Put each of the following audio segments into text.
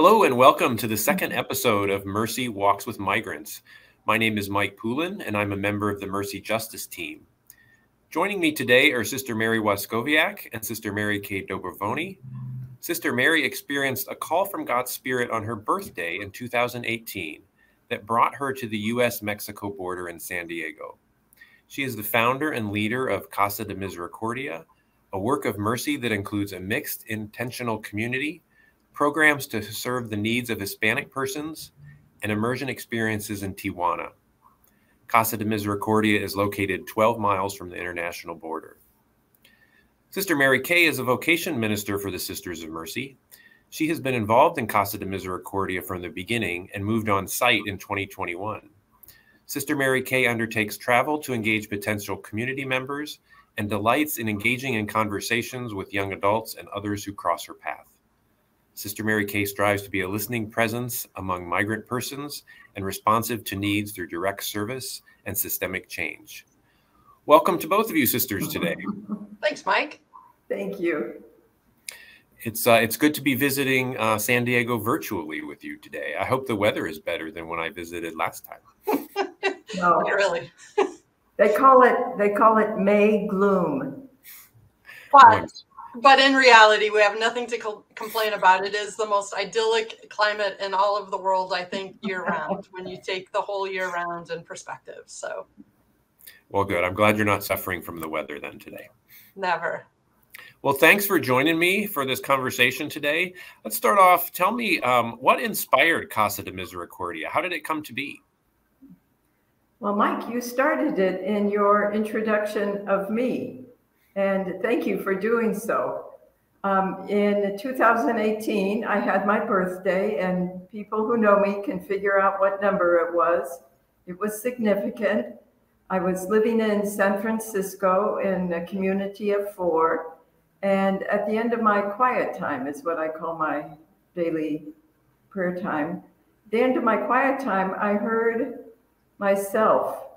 Hello and welcome to the second episode of Mercy Walks with Migrants. My name is Mike Poulin and I'm a member of the Mercy Justice team. Joining me today are Sister Mary Waskowiak and Sister Mary K. Dobrovolny. Sister Mary experienced a call from God's Spirit on her birthday in 2018 that brought her to the U.S.-Mexico border in San Diego. She is the founder and leader of Casa de Misericordia, a work of mercy that includes a mixed intentional community, programs to serve the needs of Hispanic persons, and immersion experiences in Tijuana. Casa de Misericordia is located 12 miles from the international border. Sister Mary Kay is a vocation minister for the Sisters of Mercy. She has been involved in Casa de Misericordia from the beginning and moved on site in 2021. Sister Mary Kay undertakes travel to engage potential community members and delights in engaging in conversations with young adults and others who cross her path. Sister Mary Kay strives to be a listening presence among migrant persons and responsive to needs through direct service and systemic change. Welcome to both of you, sisters, today. Thanks, Mike. Thank you. It's good to be visiting San Diego virtually with you today. I hope the weather is better than when I visited last time. No, Really. they call it May gloom. But in reality, we have nothing to complain about. It is the most idyllic climate in all of the world, I think, year-round, when you take the whole year round in perspective. So, well, good. I'm glad you're not suffering from the weather then today. Never. Well, thanks for joining me for this conversation today. Let's start off. Tell me, what inspired Casa de Misericordia? How did it come to be? Well, Mike, you started it in your introduction of me. And thank you for doing so. In 2018, I had my birthday, and people who know me can figure out what number it was. It was significant. I was living in San Francisco in a community of 4. And at the end of my quiet time is what I call my daily prayer time. At the end of my quiet time, I heard myself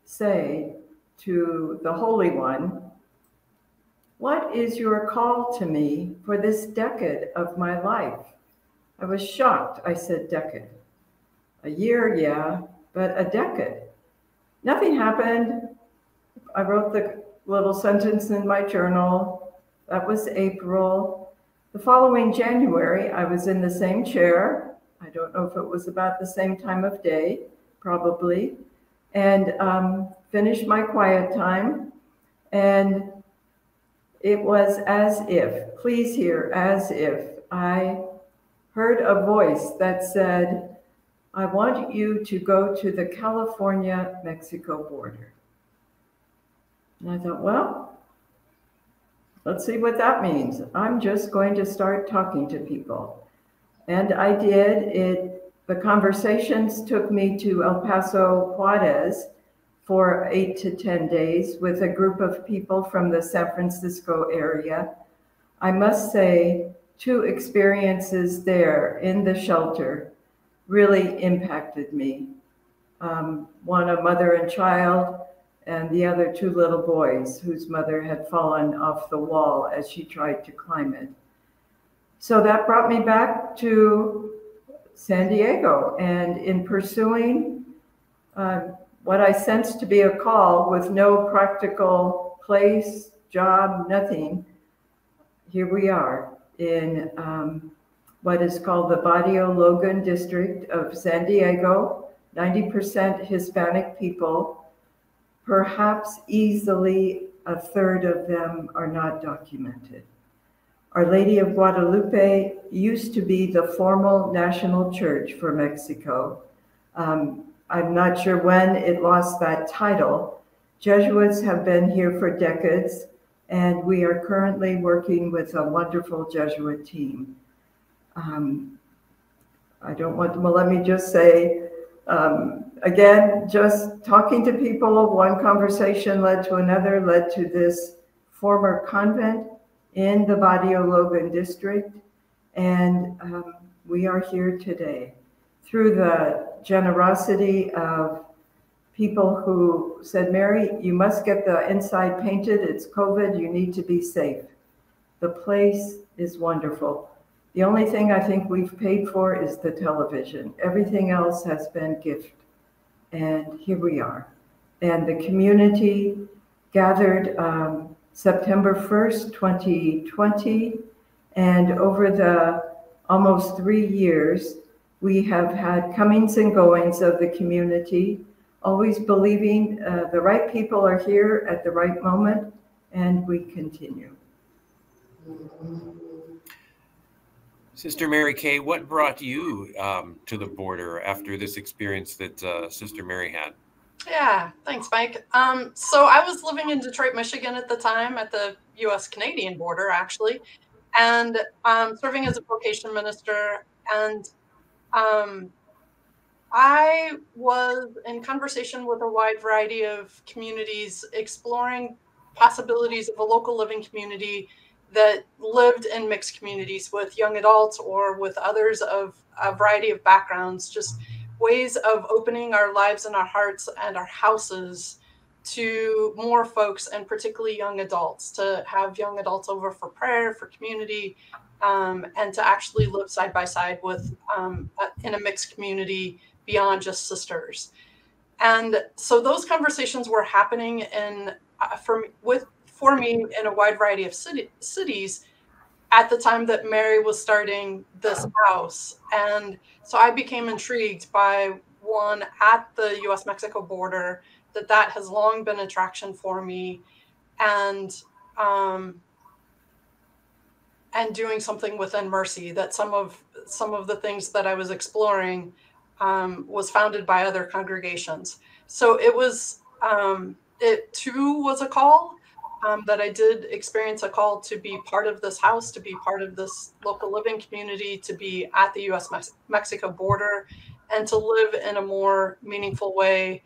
say to the Holy One, "What is your call to me for this decade of my life?" I was shocked. I said, "Decade. A year, yeah, but a decade." Nothing happened. I wrote the little sentence in my journal. That was April. The following January, I was in the same chair. I don't know if it was about the same time of day, probably, and finished my quiet time. And it was as if, please hear, as if I heard a voice that said, "I want you to go to the California-Mexico border." And I thought, well, let's see what that means. I'm just going to start talking to people. And I did. The conversations took me to El Paso, Juarez, for 8 to 10 days with a group of people from the San Francisco area. I must say, 2 experiences there in the shelter really impacted me. One, a mother and child, and the other 2 little boys whose mother had fallen off the wall as she tried to climb it. So that brought me back to San Diego, and in pursuing what I sensed to be a call with no practical place, job, nothing, here we are in what is called the Barrio Logan district of San Diego, 90% Hispanic people. Perhaps easily a third of them are not documented. Our Lady of Guadalupe used to be the formal national church for Mexico. I'm not sure when it lost that title. Jesuits have been here for decades, and we are currently working with a wonderful Jesuit team. I don't want to, well, let me just say, again, just talking to people, one conversation led to another, led to this former convent in the Barrio Logan district, and we are here today through the generosity of people who said, "Mary, you must get the inside painted. It's COVID. You need to be safe." The place is wonderful. The only thing I think we've paid for is the television. Everything else has been gift. And here we are. And the community gathered September 1st, 2020. And over the almost 3 years, we have had comings and goings of the community, always believing the right people are here at the right moment, and we continue. Sister Mary Kay, what brought you to the border after this experience that Sister Mary had? Yeah, thanks, Mike. So I was living in Detroit, Michigan at the time, at the U.S.-Canadian border, actually, and serving as a vocation minister. And I was in conversation with a wide variety of communities, exploring possibilities of a local living community that lived in mixed communities with young adults or with others of a variety of backgrounds, just ways of opening our lives and our hearts and our houses to more folks, and particularly young adults, to have young adults over for prayer, for community, and to actually live side by side with in a mixed community beyond just sisters. And so those conversations were happening for me in a wide variety of cities at the time that Mary was starting this house. And so I became intrigued by one at the US-Mexico border, that has long been an attraction for me, and doing something within Mercy, that some of the things that I was exploring was founded by other congregations. So it was, it too was a call, that I did experience a call to be part of this house, to be part of this local living community, to be at the US-Mexico border, and to live in a more meaningful way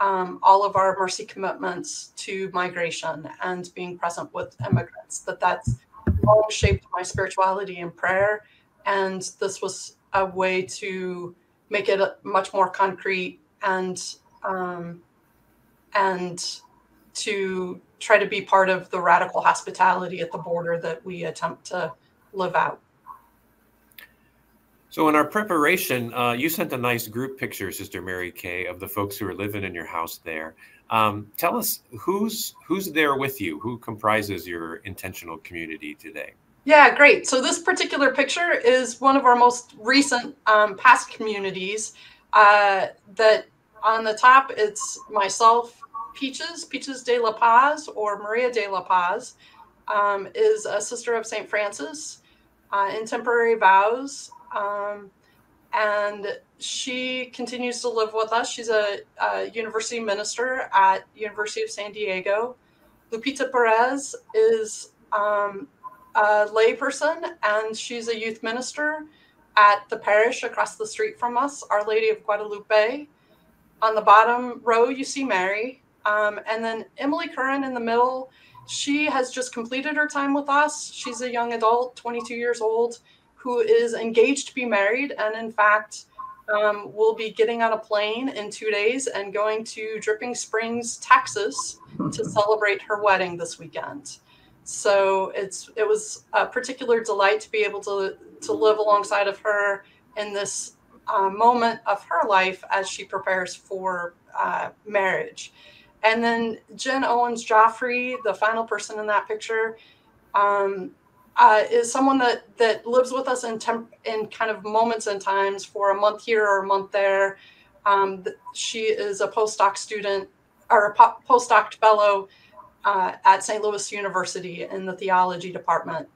all of our Mercy commitments to migration and being present with immigrants, that's long shaped my spirituality and prayer. And this was a way to make it much more concrete, and to try to be part of the radical hospitality at the border that we attempt to live out. So in our preparation, you sent a nice group picture, Sister Mary Kay, of the folks who are living in your house there. Tell us who's there with you, who comprises your intentional community today? Yeah, great. So this particular picture is one of our most recent past communities. That on the top, it's myself, Peaches de la Paz, or Maria de la Paz, is a sister of St. Francis in temporary vows. And she continues to live with us. She's a university minister at University of San Diego. Lupita Perez is a layperson, and she's a youth minister at the parish across the street from us, Our Lady of Guadalupe. On the bottom row, you see Mary. And then Emily Curran in the middle, she has just completed her time with us. She's a young adult, 22 years old, who is engaged to be married, and in fact will be getting on a plane in 2 days and going to Dripping Springs, Texas, to celebrate her wedding this weekend. So it was a particular delight to be able to live alongside of her in this moment of her life as she prepares for marriage. And then Jen Owens Joffrey, the final person in that picture, is someone that lives with us in kind of moments and times for a month here or a month there. She is a postdoc student, or a postdoc fellow at St. Louis University in the theology department.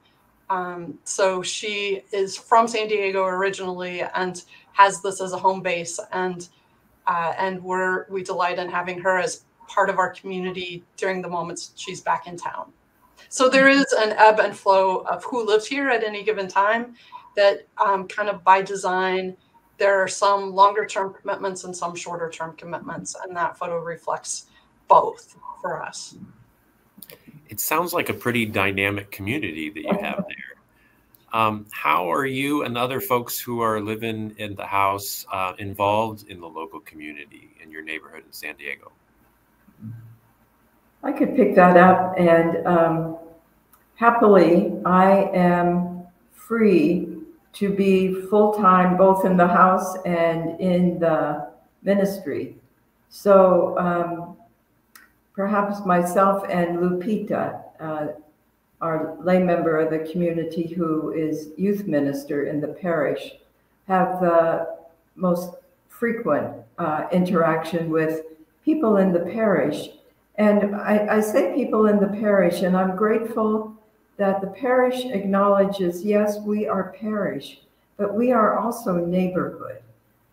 So she is from San Diego originally and has this as a home base, and we delight in having her as part of our community during the moments she's back in town. So there is an ebb and flow of who lives here at any given time, that kind of by design, there are some longer term commitments and some shorter term commitments, and that photo reflects both for us. It sounds like a pretty dynamic community that you have there. How are you and other folks who are living in the house involved in the local community in your neighborhood in San Diego? I could pick that up, and happily I am free to be full-time both in the house and in the ministry. So perhaps myself and Lupita, our lay member of the community who is youth minister in the parish, have the most frequent interaction with people in the parish. And I say people in the parish, and I'm grateful that the parish acknowledges, yes, we are parish, but we are also neighborhood.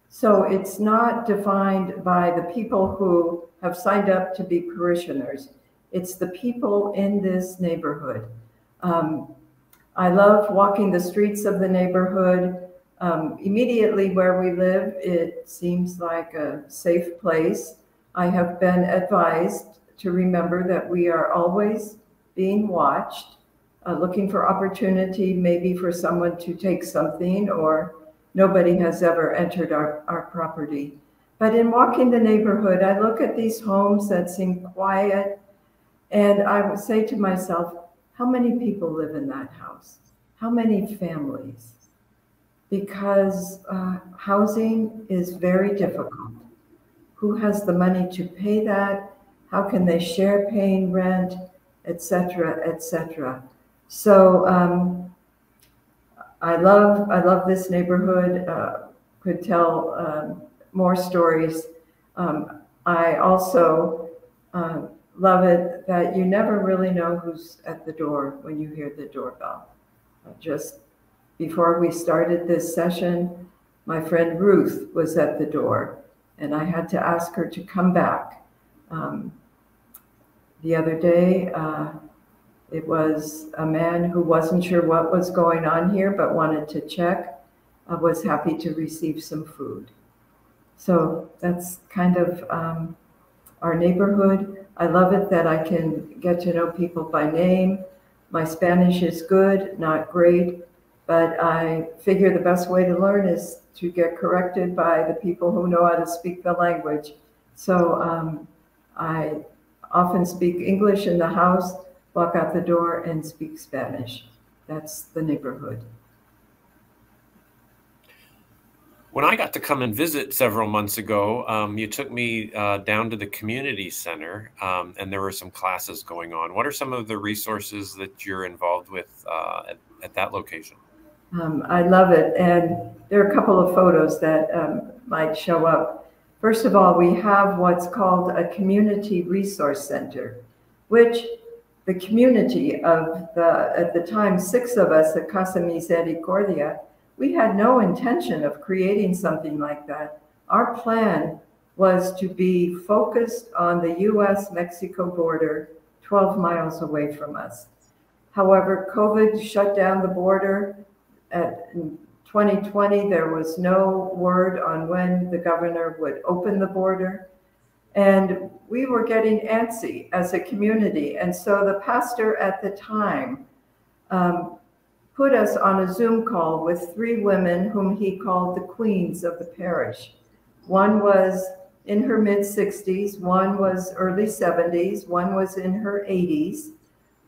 So it's not defined by the people who have signed up to be parishioners. It's the people in this neighborhood. I love walking the streets of the neighborhood. Immediately where we live, it seems like a safe place. I have been advised to remember that we are always being watched, looking for opportunity, maybe for someone to take something, or nobody has ever entered our property. But in walking the neighborhood, I look at these homes that seem quiet, and I would say to myself, how many people live in that house? How many families? Because housing is very difficult. Who has the money to pay that? How can they share paying rent, et cetera, et cetera. So I love this neighborhood. Could tell more stories. I also love it that you never really know who's at the door when you hear the doorbell. Just before we started this session, my friend Ruth was at the door, and I had to ask her to come back. The other day, it was a man who wasn't sure what was going on here, but wanted to check, was happy to receive some food. So that's kind of our neighborhood. I love it that I can get to know people by name. My Spanish is good, not great, but I figure the best way to learn is to get corrected by the people who know how to speak the language. So I often speak English in the house, walk out the door and speak Spanish. That's the neighborhood. When I got to come and visit several months ago, you took me down to the community center, and there were some classes going on. What are some of the resources that you're involved with at that location? I love it. And there are a couple of photos that might show up. First of all, we have what's called a community resource center, which the community of at the time, 6 of us at Casa Misericordia, we had no intention of creating something like that. Our plan was to be focused on the US-Mexico border 12 miles away from us. However, COVID shut down the border. In 2020, there was no word on when the governor would open the border. And we were getting antsy as a community. And so the pastor at the time put us on a Zoom call with 3 women whom he called the queens of the parish. One was in her mid-60s, one was early 70s, one was in her 80s,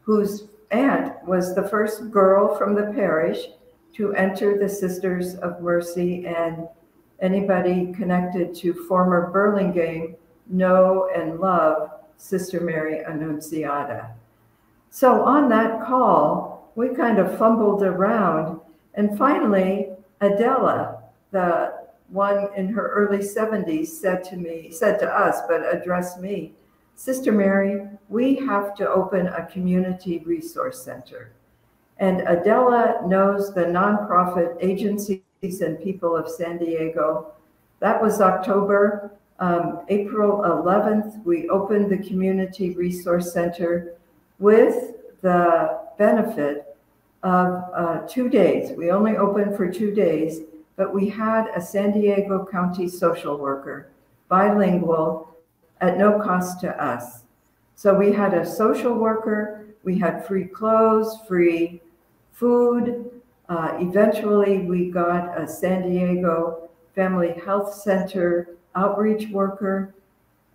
whose aunt was the first girl from the parish to enter the Sisters of Mercy, and anybody connected to former Burlingame know and love Sister Mary Annunciata. So on that call, we kind of fumbled around, and finally, Adela, the one in her early 70s, said to us, but addressed me, Sister Mary, we have to open a community resource center. And Adela knows the nonprofit agencies and people of San Diego. That was October. April 11th, we opened the Community Resource Center with the benefit of 2 days. We only opened for 2 days, but we had a San Diego County social worker, bilingual, at no cost to us. So we had a social worker, we had free clothes, free food. Eventually, we got a San Diego Family Health Center outreach worker.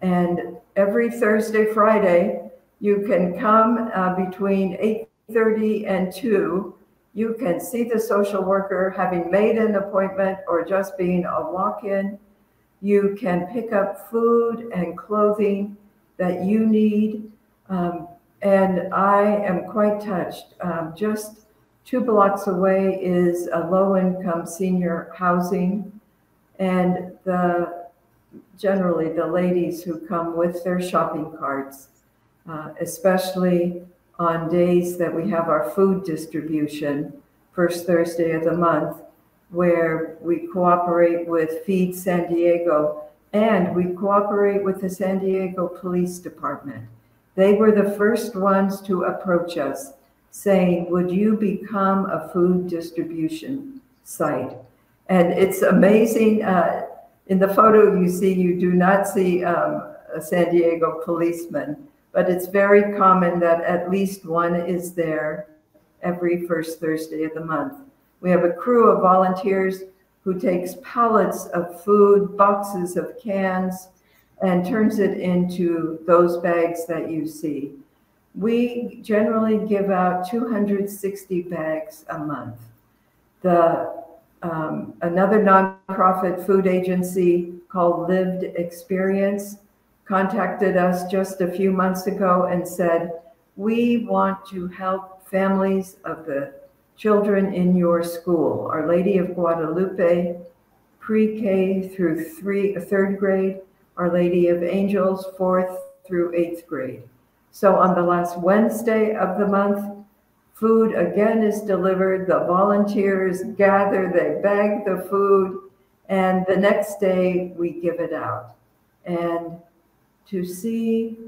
And every Thursday, Friday, you can come between 8:30 and 2 You can see the social worker having made an appointment or just being a walk-in. You can pick up food and clothing that you need. And I am quite touched. Just 2 blocks away is a low-income senior housing, and generally the ladies who come with their shopping carts, especially on days that we have our food distribution, first Thursday of the month, where we cooperate with Feed San Diego, and we cooperate with the San Diego Police Department. They were the first ones to approach us saying, would you become a food distribution site? And it's amazing. In the photo you do not see a San Diego policeman, but it's very common that at least one is there every first Thursday of the month. We have a crew of volunteers who takes pallets of food, boxes of cans, and turns it into those bags that you see. We generally give out 260 bags a month. Another nonprofit food agency called Lived Experience contacted us just a few months ago and said, we want to help families of the children in your school, Our Lady of Guadalupe, pre-K through 3rd grade, Our Lady of Angels, 4th through 8th grade. So on the last Wednesday of the month, food again is delivered. The volunteers gather, they bag the food, and the next day we give it out. And to see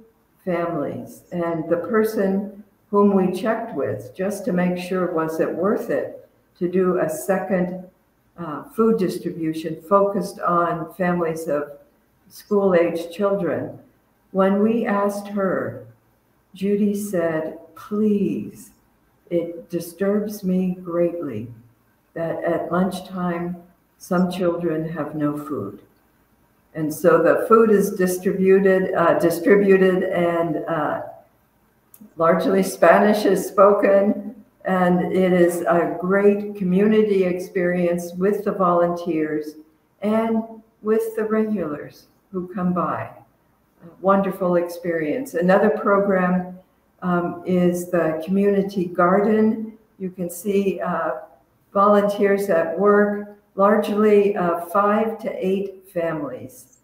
families and the person whom we checked with, just to make sure was it worth it to do a second food distribution focused on families of school-age children. When we asked her, Judy said, please, it disturbs me greatly that at lunchtime, some children have no food. And so the food is distributed and largely Spanish is spoken, and it is a great community experience with the volunteers and with the regulars who come by. A wonderful experience. Another program is the community garden. You can see volunteers at work, largely 5 to 8 families.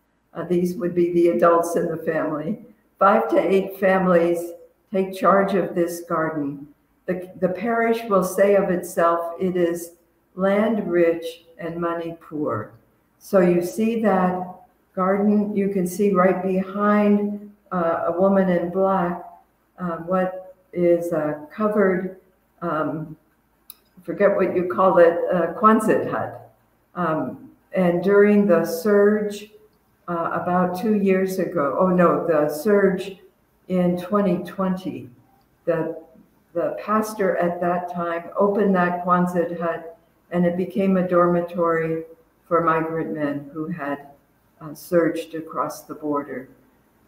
These would be the adults in the family. 5 to 8 families take charge of this garden. The parish will say of itself, it is land rich and money poor. So you see that garden, you can see right behind a woman in black, what is a covered, forget what you call it, Quonset hut. And during the surge about 2 years ago, the surge in 2020, the pastor at that time opened that Quonset hut, and it became a dormitory for migrant men who had surged across the border.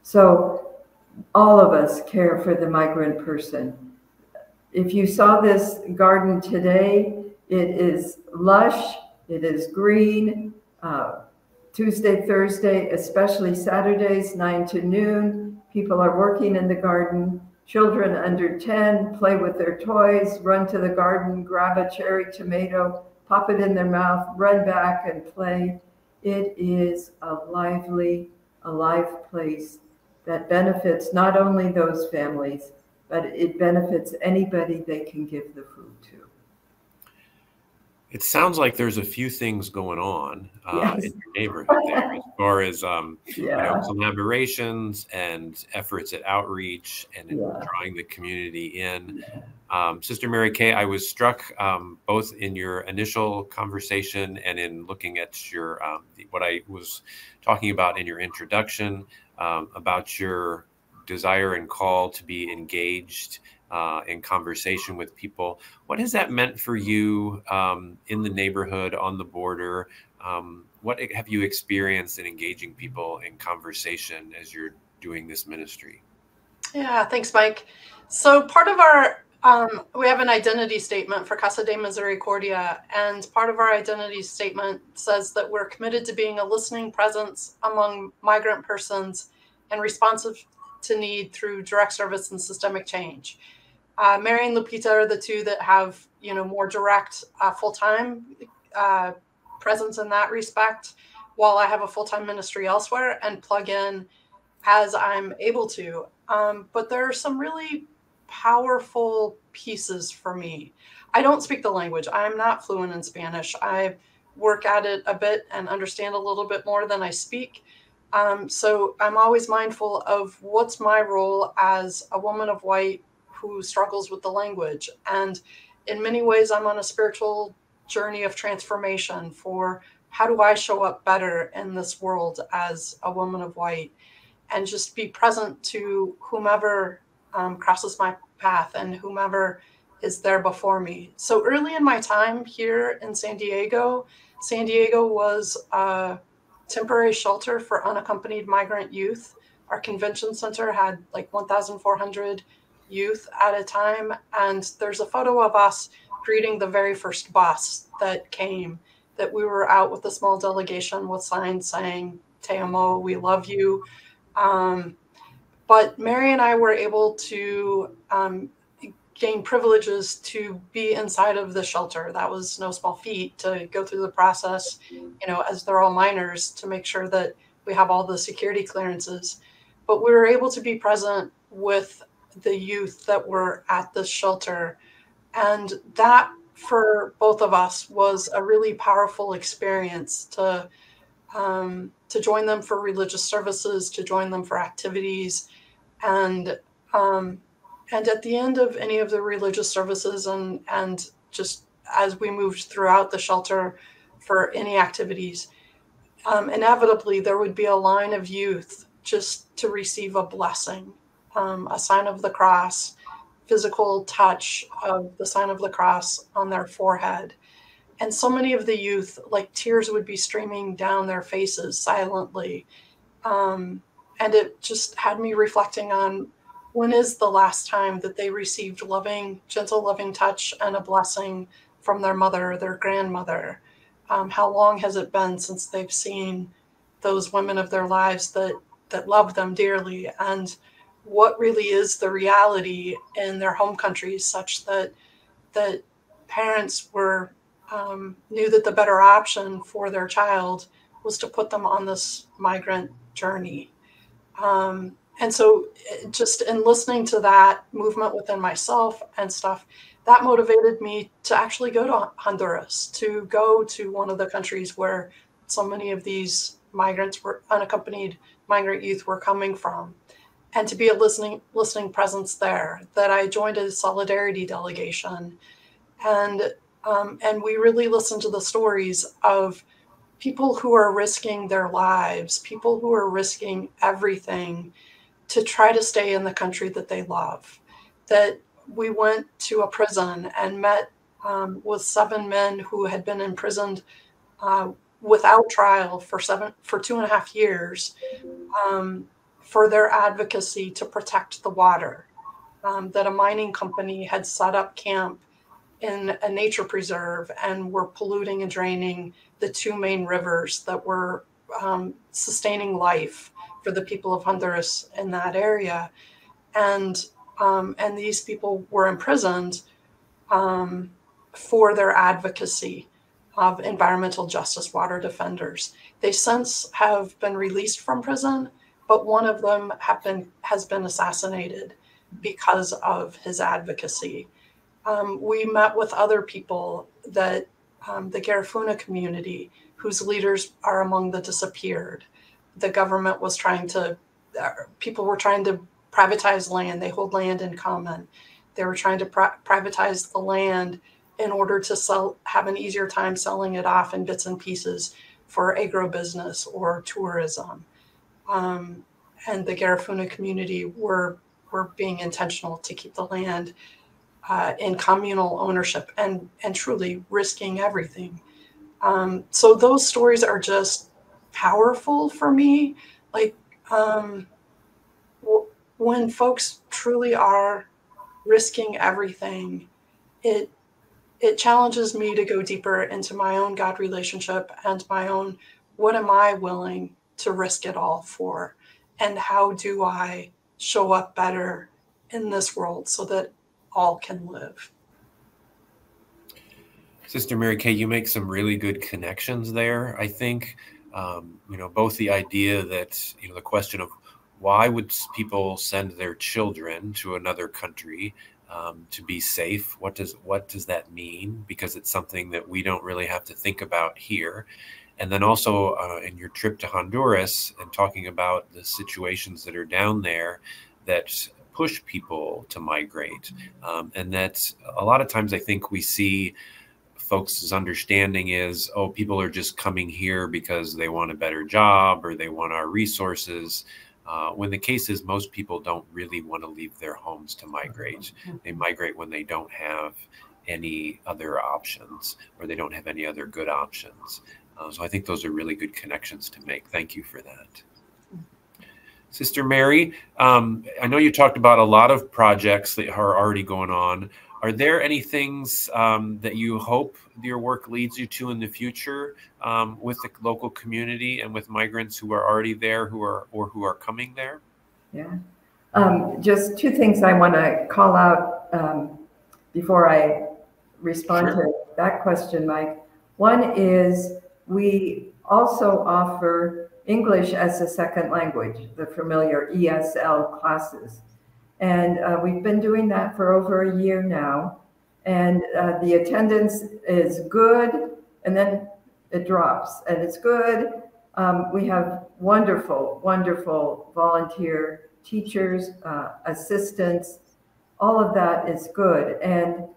So all of us care for the migrant person. If you saw this garden today, it is lush, it is green. Tuesday, Thursday, especially Saturdays, 9 to noon, people are working in the garden. Children under 10 play with their toys, run to the garden, grab a cherry tomato, pop it in their mouth, run back and play. It is a lively, alive place that benefits not only those families, but it benefits anybody they can give the food to. It sounds like there's a few things going on Yes. in your neighborhood there, as far as Yeah. collaborations and efforts at outreach and in drawing the community in. Sister Mary Kay, I was struck both in your initial conversation and in looking at your what I was talking about in your introduction about your desire and call to be engaged in conversation with people. What has that meant for you in the neighborhood, on the border? What have you experienced in engaging people in conversation as you're doing this ministry? Yeah, thanks, Mike. So part of our We have an identity statement for Casa de Misericordia, and part of our identity statement says that we're committed to being a listening presence among migrant persons and responsive to need through direct service and systemic change. Mary and Lupita are the two that have, more direct full-time presence in that respect, while I have a full-time ministry elsewhere and plug in as I'm able to. But there are some really powerful pieces for me. I don't speak the language. I'm not fluent in Spanish. I work at it a bit and understand a little bit more than I speak. So I'm always mindful of what's my role as a woman of white who struggles with the language. And in many ways, I'm on a spiritual journey of transformation for how do I show up better in this world as a woman of white, and just be present to whomever crosses my path and whomever is there before me. So early in my time here in San Diego was a temporary shelter for unaccompanied migrant youth. Our convention center had like 1,400 youth at a time. And there's a photo of us greeting the very first bus that came, that we were out with a small delegation with signs saying, "Te amo, we love you." But Mary and I were able to gain privileges to be inside of the shelter. That was no small feat, to go through the process, as they're all minors, to make sure that we have all the security clearances. But we were able to be present with the youth that were at the shelter. And that, for both of us, was a really powerful experience to join them for religious services, to join them for activities. And at the end of any of the religious services and just as we moved throughout the shelter for any activities, inevitably there would be a line of youth just to receive a blessing, a sign of the cross, physical touch of the sign of the cross on their forehead. And so many of the youth, like tears would be streaming down their faces silently. And it just had me reflecting on, when is the last time that they received loving, gentle, loving touch and a blessing from their mother or their grandmother? How long has it been since they've seen those women of their lives that love them dearly? And what really is the reality in their home countries, such that parents were knew that the better option for their child was to put them on this migrant journey. And so just in listening to that movement within myself and stuff, that motivated me to actually go to Honduras, to go to one of the countries where so many of these migrants were unaccompanied migrant youth were coming from, and to be a listening presence there. That I joined a solidarity delegation, and we really listened to the stories of people who are risking their lives, people who are risking everything to try to stay in the country that they love. That we went to a prison and met with 7 men who had been imprisoned without trial for 2.5 years for their advocacy to protect the water. That a mining company had set up camp in a nature preserve and were polluting and draining the 2 main rivers that were sustaining life for the people of Honduras in that area. And these people were imprisoned for their advocacy of environmental justice, water defenders. They since have been released from prison, but one of them has been assassinated because of his advocacy. We met with other people, that the Garifuna community, whose leaders are among the disappeared. The government was people were trying to privatize land. They hold land in common. They were trying to privatize the land in order to have an easier time selling it off in bits and pieces for agribusiness or tourism. And the Garifuna community were being intentional to keep the land in communal ownership and truly risking everything. So those stories are just powerful for me. Like when folks truly are risking everything, it challenges me to go deeper into my own God relationship and my own, what am I willing to risk it all for? And how do I show up better in this world so that all can live? Sister Mary Kay, you make some really good connections there. I think, both the idea that, the question of why would people send their children to another country to be safe? What does that mean? Because it's something that we don't really have to think about here. And then also in your trip to Honduras and talking about the situations that are down there that push people to migrate. And that a lot of times I think we see folks' understanding is, oh, people are just coming here because they want a better job or they want our resources. When the case is most people don't really want to leave their homes to migrate. They migrate when they don't have any other options or they don't have any other good options. So I think those are really good connections to make. Thank you for that. Sister Mary, I know you talked about a lot of projects that are already going on. Are there any things that you hope your work leads you to in the future with the local community and with migrants who are already there, who are coming there? Yeah, just two things I want to call out before I respond to that question, Mike. One is we also offer English as a second language, the familiar ESL classes. And we've been doing that for over a year now. And the attendance is good, and then it drops, and it's good. We have wonderful, wonderful volunteer teachers, assistants. All of that is good. And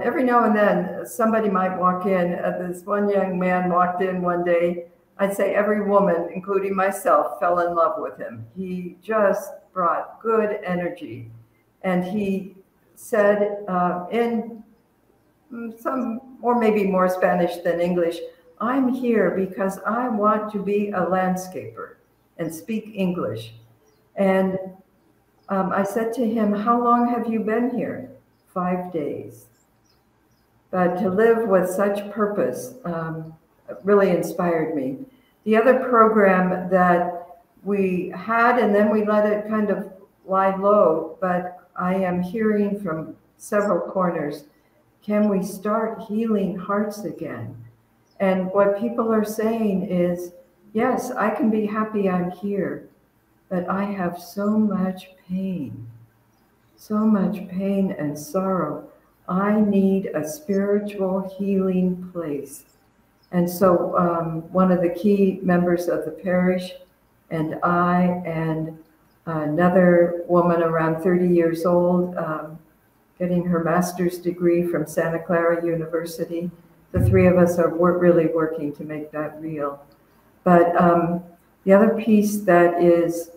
every now and then, somebody might walk in. This one young man walked in one day. I'd say every woman, including myself, fell in love with him. He just brought good energy. And he said in some, or maybe more Spanish than English, I'm here because I want to be a landscaper and speak English. And I said to him, how long have you been here? 5 days. But to live with such purpose really inspired me. The other program that we had, and then we let it kind of lie low, but I am hearing from several corners, can we start healing hearts again? And what people are saying is, yes, I can be happy I'm here, but I have so much pain and sorrow. I need a spiritual healing place. And so one of the key members of the parish and I and another woman around 30 years old, getting her master's degree from Santa Clara University, the three of us are really working to make that real. But the other piece that is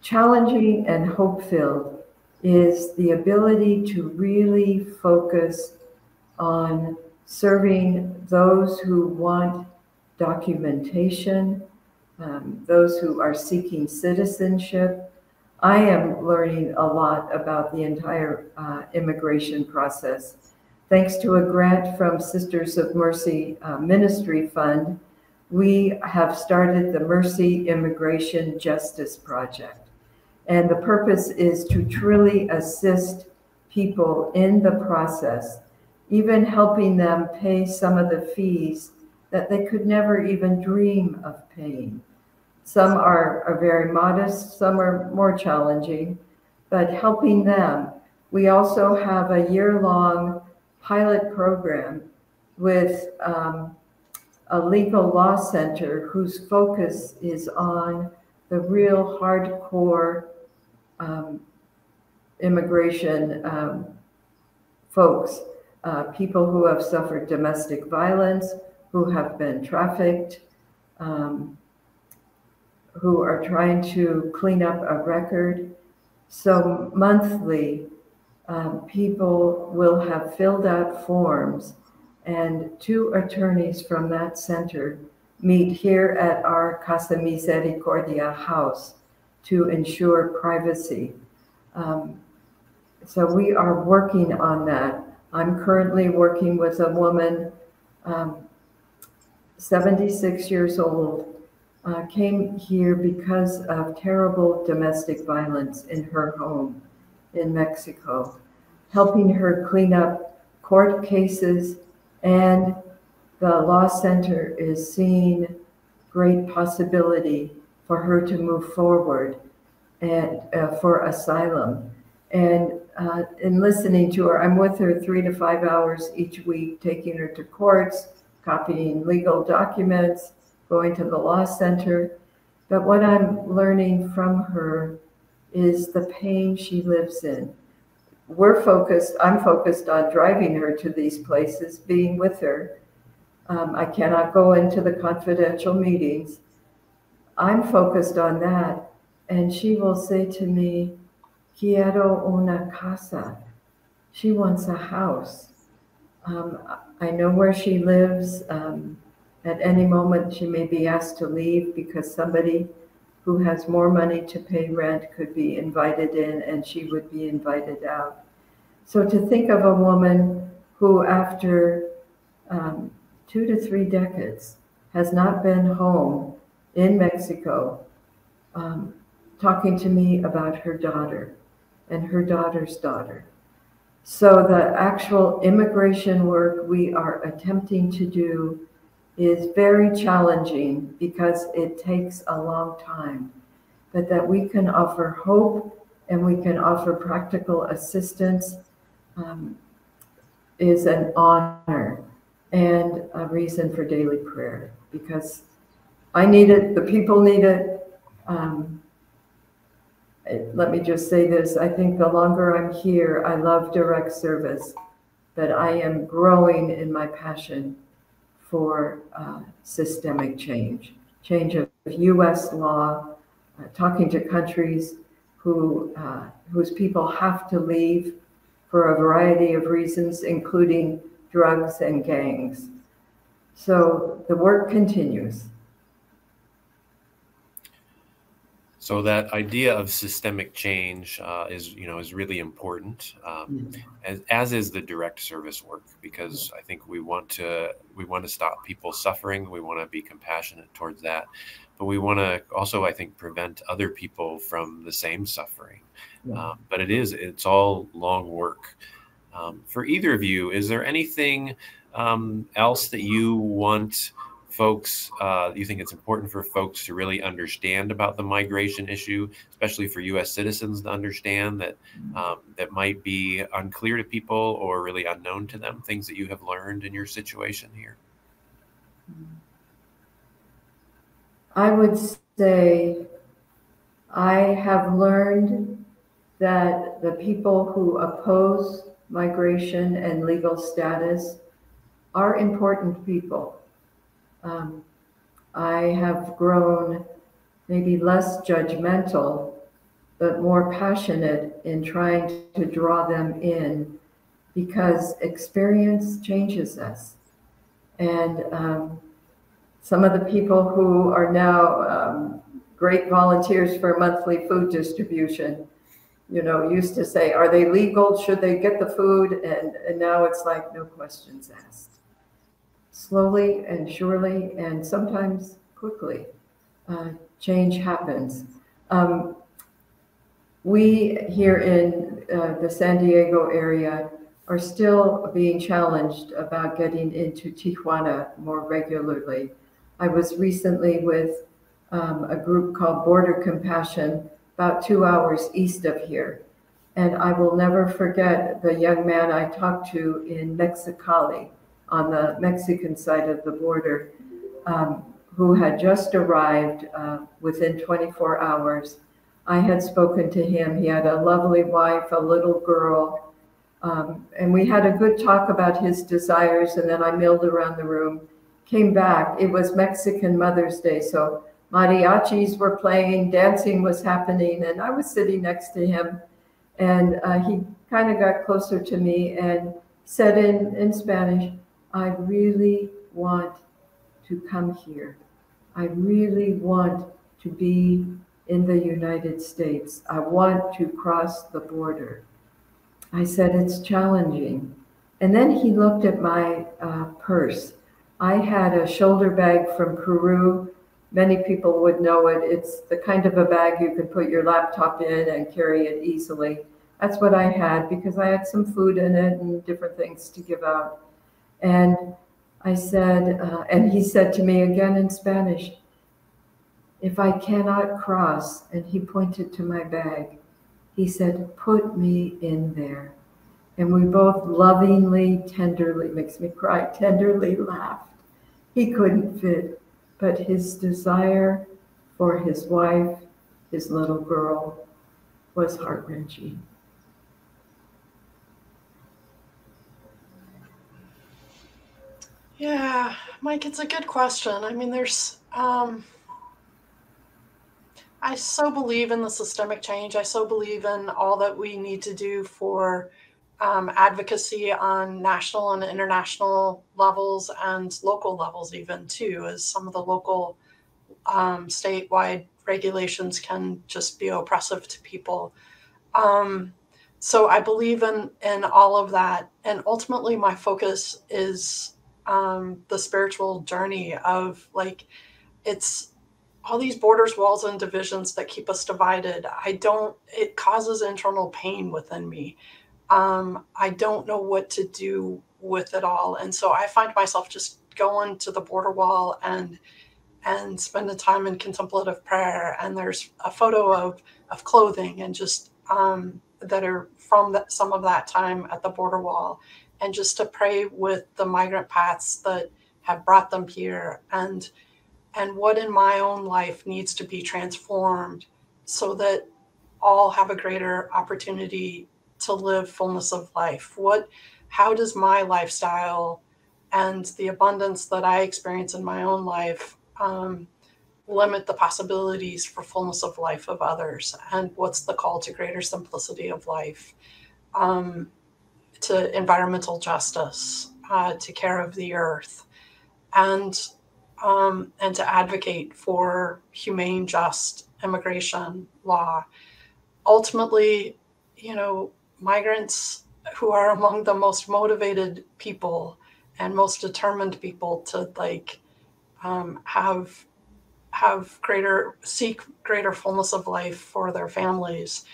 challenging and hope-filled is the ability to really focus on serving those who want documentation, those who are seeking citizenship. I am learning a lot about the entire immigration process. Thanks to a grant from Sisters of Mercy Ministry Fund, we have started the Mercy Immigration Justice Project. And the purpose is to truly assist people in the process, even helping them pay some of the fees that they could never even dream of paying. Some are very modest, some are more challenging, but helping them. We also have a year-long pilot program with a legal law center whose focus is on the real hardcore immigration folks, people who have suffered domestic violence, who have been trafficked, who are trying to clean up a record. So monthly, people will have filled out forms, and 2 attorneys from that center meet here at our Casa Misericordia house to ensure privacy. So we are working on that. I'm currently working with a woman, 76 years old, came here because of terrible domestic violence in her home in Mexico, helping her clean up court cases, and the law center is seeing great possibility for her to move forward and for asylum. And in listening to her, I'm with her 3 to 5 hours each week, taking her to courts, copying legal documents, going to the law center. But what I'm learning from her is the pain she lives in. I'm focused on driving her to these places, being with her. I cannot go into the confidential meetings. I'm focused on that. And she will say to me, quiero una casa. She wants a house. I know where she lives. At any moment, she may be asked to leave because somebody who has more money to pay rent could be invited in and she would be invited out. So to think of a woman who after 2 to 3 decades has not been home in Mexico, talking to me about her daughter and her daughter's daughter. So the actual immigration work we are attempting to do is very challenging because it takes a long time, but that we can offer hope and we can offer practical assistance is an honor and a reason for daily prayer, because I need it, the people need it. Let me just say this, I think the longer I'm here, I love direct service, but I am growing in my passion for systemic change of US law, talking to countries whose people have to leave for a variety of reasons, including drugs and gangs. So the work continues. So that idea of systemic change is really important, as is the direct service work, because I think we want to stop people suffering. We want to be compassionate towards that, but we want to also, I think, prevent other people from the same suffering. But it's all long work. For either of you, is there anything else that you want folks, you think it's important for folks to really understand about the migration issue, especially for U.S. citizens to understand that that might be unclear to people or really unknown to them, things that you have learned in your situation here? I would say I have learned that the people who oppose migration and legal status are important people. I have grown maybe less judgmental, but more passionate in trying to draw them in, because experience changes us. And some of the people who are now great volunteers for monthly food distribution, used to say, are they legal? Should they get the food? And now it's like, no questions asked. Slowly and surely, and sometimes quickly, change happens. We here in the San Diego area are still being challenged about getting into Tijuana more regularly. I was recently with a group called Border Compassion, about 2 hours east of here. And I will never forget the young man I talked to in Mexicali, on the Mexican side of the border, who had just arrived within 24 hours. I had spoken to him. He had a lovely wife, a little girl, and we had a good talk about his desires, and then I milled around the room, came back. It was Mexican Mother's Day, so mariachis were playing, dancing was happening, and I was sitting next to him, and he kind of got closer to me and said in Spanish, I really want to come here. I really want to be in the United States. I want to cross the border. I said, it's challenging. And then he looked at my purse. I had a shoulder bag from Peru. Many people would know it. It's the kind of a bag you could put your laptop in and carry it easily. That's what I had because I had some food in it and different things to give out. And I said, and he said to me again in Spanish, if I cannot cross, and he pointed to my bag, he said, put me in there. And we both lovingly, tenderly, makes me cry, tenderly laughed. He couldn't fit, but his desire for his wife, his little girl, was heart-wrenching. Yeah, Mike, it's a good question. I mean, there's, I so believe in the systemic change. I so believe in all that we need to do for advocacy on national and international levels and local levels even too, as some of the local statewide regulations can just be oppressive to people. So I believe in all of that. And ultimately my focus is the spiritual journey of like, it's all these borders, walls, and divisions that keep us divided. It causes internal pain within me. I don't know what to do with it all. And so I find myself just going to the border wall and spending time in contemplative prayer. And there's a photo of clothing and just that are from some of that time at the border wall, and just to pray with the migrant paths that have brought them here, and what in my own life needs to be transformed so that all have a greater opportunity to live fullness of life. How does my lifestyle and the abundance that I experience in my own life limit the possibilities for fullness of life of others? And what's the call to greater simplicity of life, to environmental justice, to care of the earth, and to advocate for humane, just immigration law. Ultimately, migrants who are among the most motivated people and most determined people to seek greater fullness of life for their families.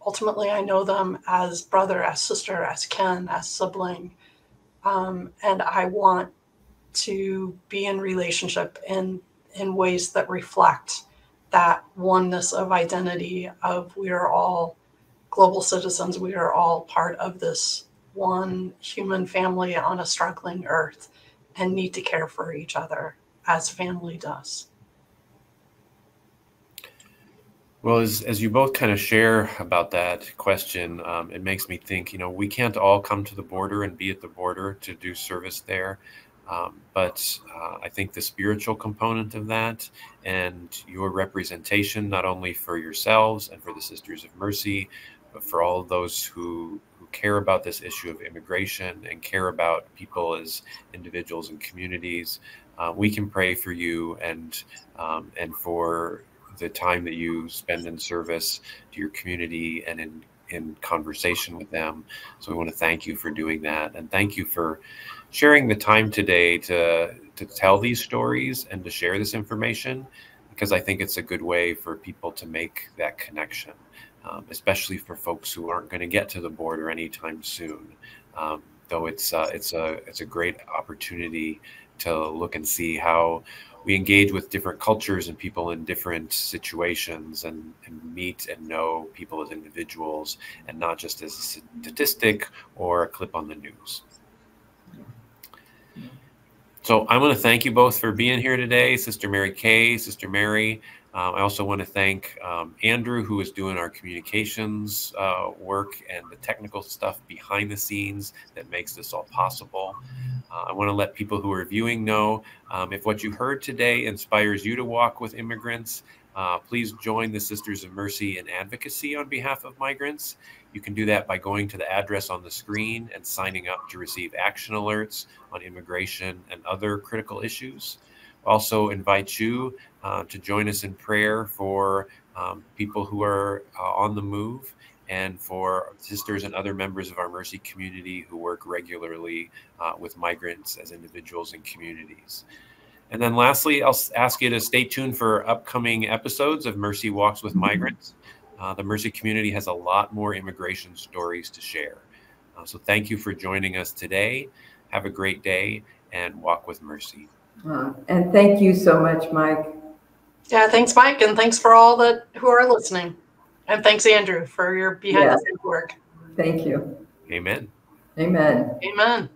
Ultimately, I know them as brother, as sister, as kin, as sibling, and I want to be in relationship in ways that reflect that oneness of identity of we are all global citizens. We are all part of this one human family on a struggling earth and need to care for each other as family does. Well, as you both kind of share about that question, it makes me think, we can't all come to the border and be at the border to do service there. But I think the spiritual component of that and your representation, not only for yourselves and for the Sisters of Mercy, but for all of those who care about this issue of immigration and care about people as individuals and communities, we can pray for you and for the time that you spend in service to your community and in conversation with them. So we want to thank you for doing that, and thank you for sharing the time today to tell these stories and to share this information, because I think it's a good way for people to make that connection, especially for folks who aren't going to get to the border anytime soon. Though it's a great opportunity to look and see how we engage with different cultures and people in different situations, and meet and know people as individuals and not just as a statistic or a clip on the news. So I want to thank you both for being here today, Sister Mary Kay, Sister Mary. I also want to thank Andrew, who is doing our communications work and the technical stuff behind the scenes that makes this all possible. I want to let people who are viewing know if what you heard today inspires you to walk with immigrants, please join the Sisters of Mercy in advocacy on behalf of migrants. You can do that by going to the address on the screen and signing up to receive action alerts on immigration and other critical issues. Also invite you to join us in prayer for people who are on the move, and for sisters and other members of our Mercy community who work regularly with migrants as individuals and communities. And then lastly, I'll ask you to stay tuned for upcoming episodes of Mercy Walks with Migrants. The Mercy community has a lot more immigration stories to share. So thank you for joining us today. Have a great day and walk with Mercy. And thank you so much, Mike. Yeah, thanks, Mike, and thanks for all who are listening. And thanks, Andrew, for your behind the scenes work. Thank you. Amen. Amen. Amen.